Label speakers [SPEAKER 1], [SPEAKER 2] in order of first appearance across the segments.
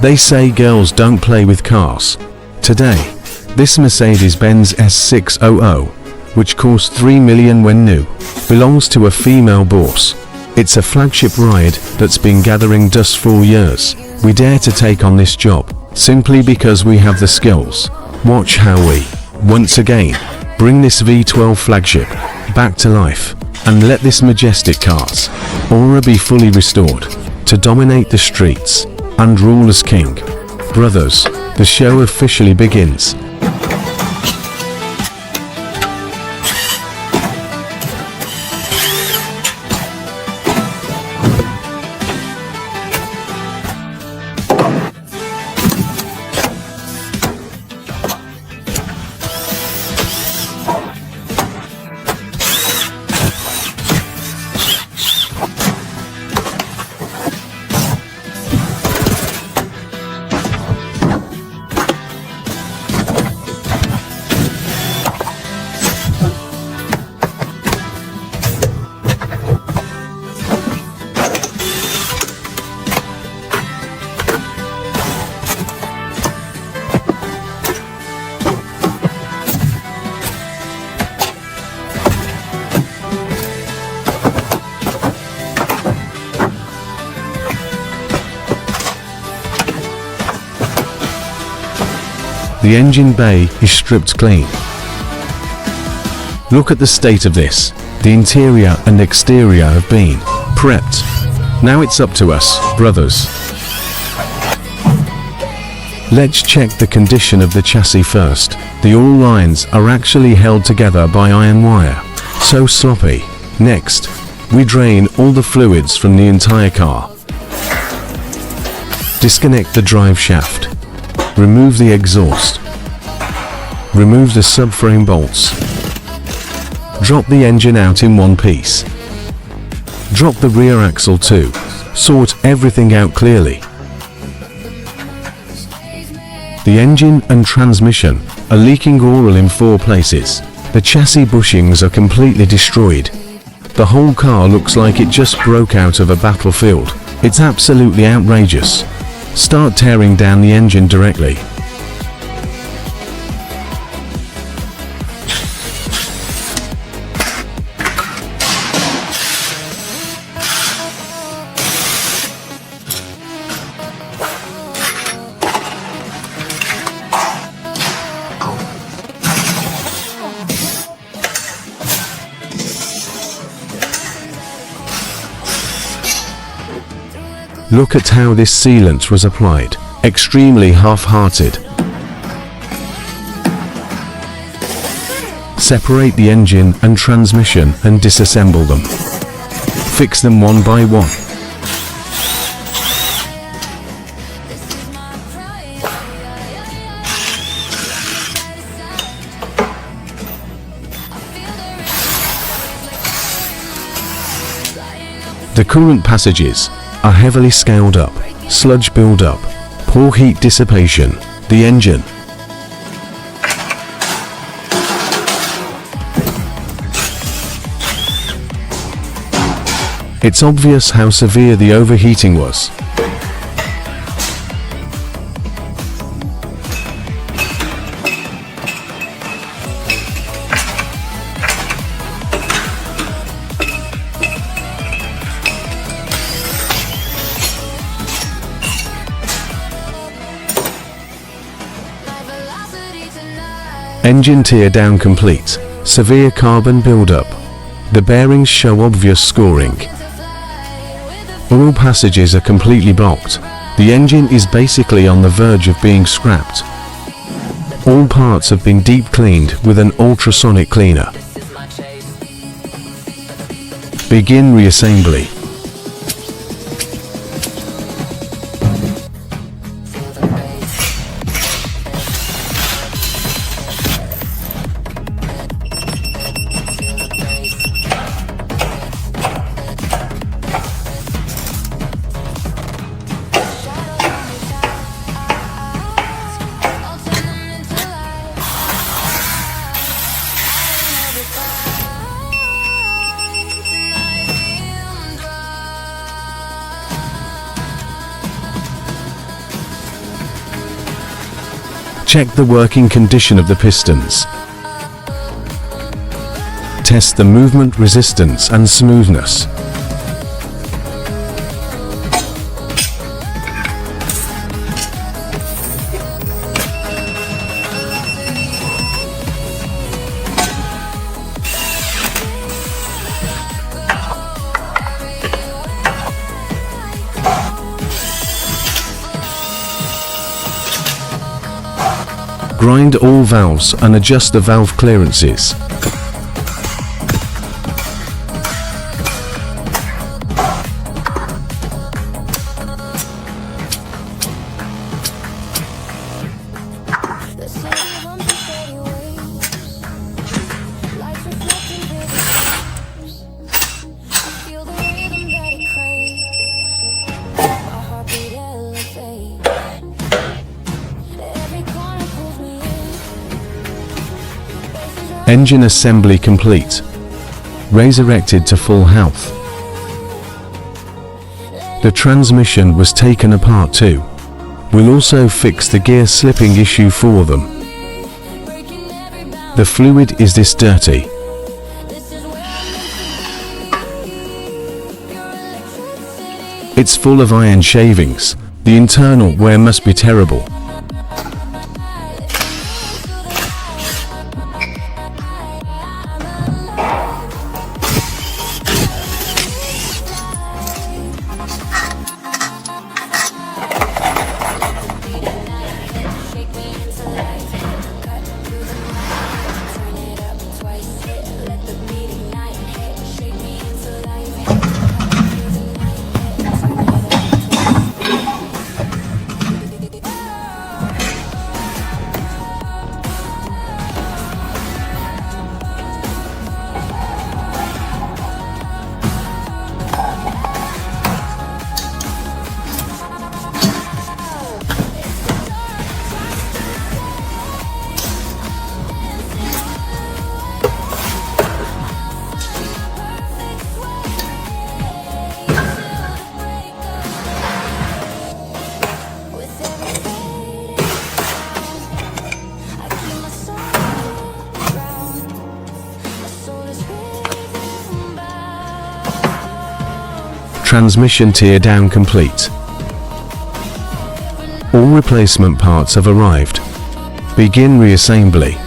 [SPEAKER 1] They say girls don't play with cars. Today, this Mercedes-Benz S600, which cost $3 million when new, belongs to a female boss. It's a flagship ride that's been gathering dust for years. We dare to take on this job, simply because we have the skills. Watch how we, once again, bring this V12 flagship back to life, and let this majestic car's aura be fully restored, to dominate the streets and rule as king. Brothers, the show officially begins. The engine bay is stripped clean. Look at the state of this. The interior and exterior have been prepped. Now it's up to us, brothers. Let's check the condition of the chassis first. The all lines are actually held together by iron wire. So sloppy. Next, we drain all the fluids from the entire car. Disconnect the drive shaft. Remove the exhaust. Remove the subframe bolts. Drop the engine out in one piece. Drop the rear axle too. Sort everything out clearly. The engine and transmission are leaking oil in 4 places. The chassis bushings are completely destroyed. The whole car looks like it just broke out of a battlefield. It's absolutely outrageous. Start tearing down the engine directly. Look at how this sealant was applied. Extremely half-hearted. Separate the engine and transmission and disassemble them. Fix them one by one. The coolant passages are heavily scaled up, sludge build-up, poor heat dissipation. The engine it's obvious how severe the overheating was. Engine tear down complete. Severe carbon buildup. The bearings show obvious scoring. All passages are completely blocked. The engine is basically on the verge of being scrapped. All parts have been deep cleaned with an ultrasonic cleaner. Begin reassembly. Check the working condition of the pistons. Test the movement resistance and smoothness. Grind all valves and adjust the valve clearances. Engine assembly complete. Resurrected to full health. The transmission was taken apart too. We'll also fix the gear slipping issue for them. The fluid is this dirty. It's full of iron shavings. The internal wear must be terrible. Transmission tear down complete. All replacement parts have arrived. Begin reassembly.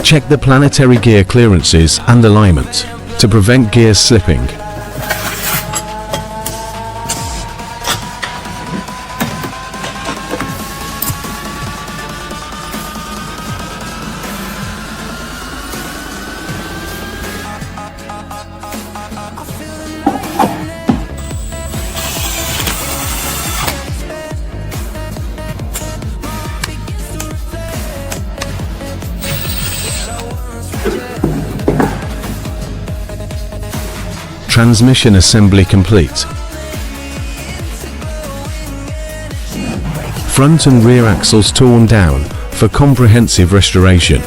[SPEAKER 1] Check the planetary gear clearances and alignment to prevent gears slipping. Transmission assembly complete. Front and rear axles torn down for comprehensive restoration.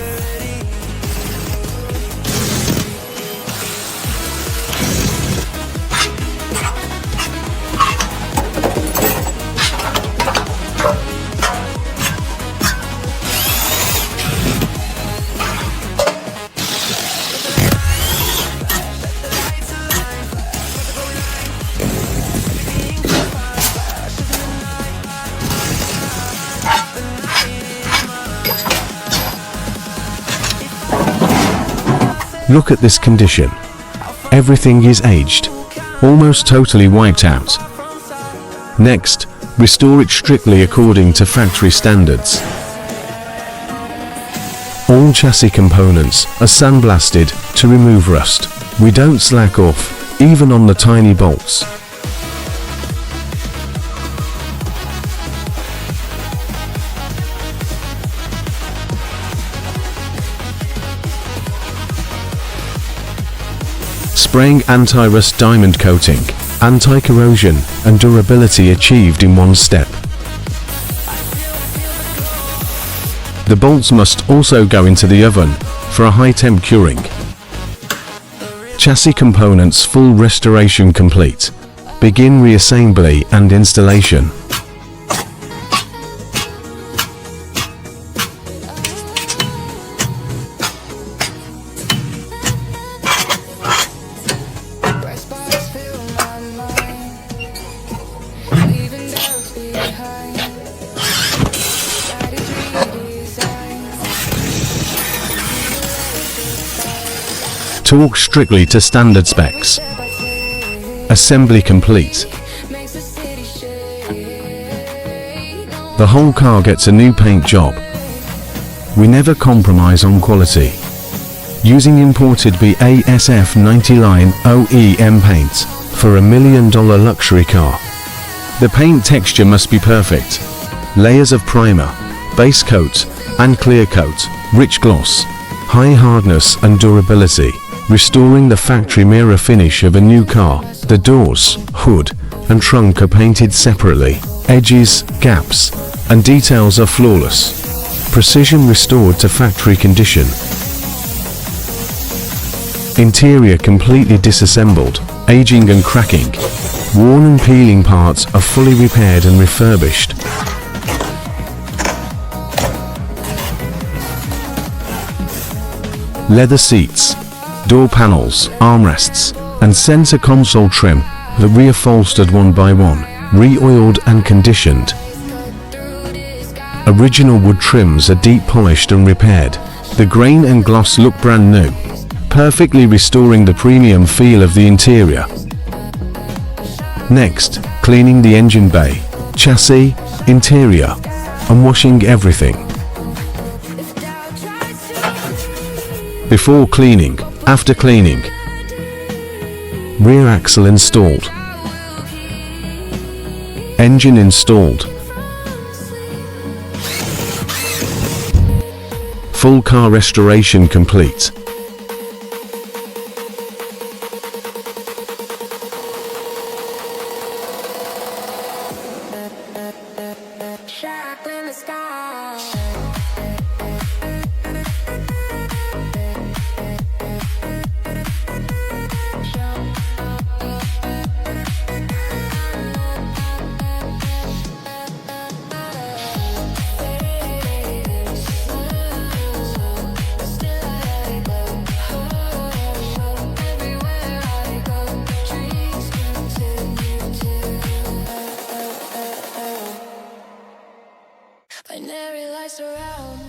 [SPEAKER 1] Look at this condition. Everything is aged, almost totally wiped out. Next, restore it strictly according to factory standards. All chassis components are sandblasted to remove rust. We don't slack off, even on the tiny bolts. Spraying anti-rust diamond coating, anti-corrosion and durability achieved in one step. The bolts must also go into the oven for a high-temp curing. Chassis components full restoration complete. Begin reassembly and installation. Torque strictly to standard specs. Assembly complete. The whole car gets a new paint job. We never compromise on quality. Using imported BASF 90 line OEM paints for $1 million luxury car. The paint texture must be perfect. Layers of primer, base coat and clear coat, rich gloss, high hardness and durability. Restoring the factory mirror finish of a new car. The doors, hood, and trunk are painted separately. Edges, gaps, and details are flawless. Precision restored to factory condition. Interior completely disassembled, aging and cracking. Worn and peeling parts are fully repaired and refurbished. Leather seats, door panels, armrests, and center console trim are reupholstered one by one, re-oiled and conditioned. Original wood trims are deep polished and repaired. The grain and gloss look brand new, perfectly restoring the premium feel of the interior. Next, cleaning the engine bay, chassis, interior, and washing everything. Before cleaning, after cleaning. Rear axle installed. Engine installed. Full car restoration complete.
[SPEAKER 2] Binary lights around,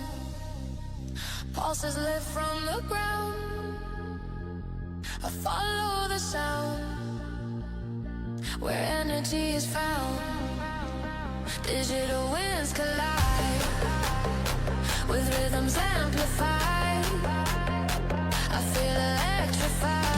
[SPEAKER 2] pulses lit from the ground. I follow the sound, where energy is found. Digital winds collide, with rhythms amplified. I feel electrified.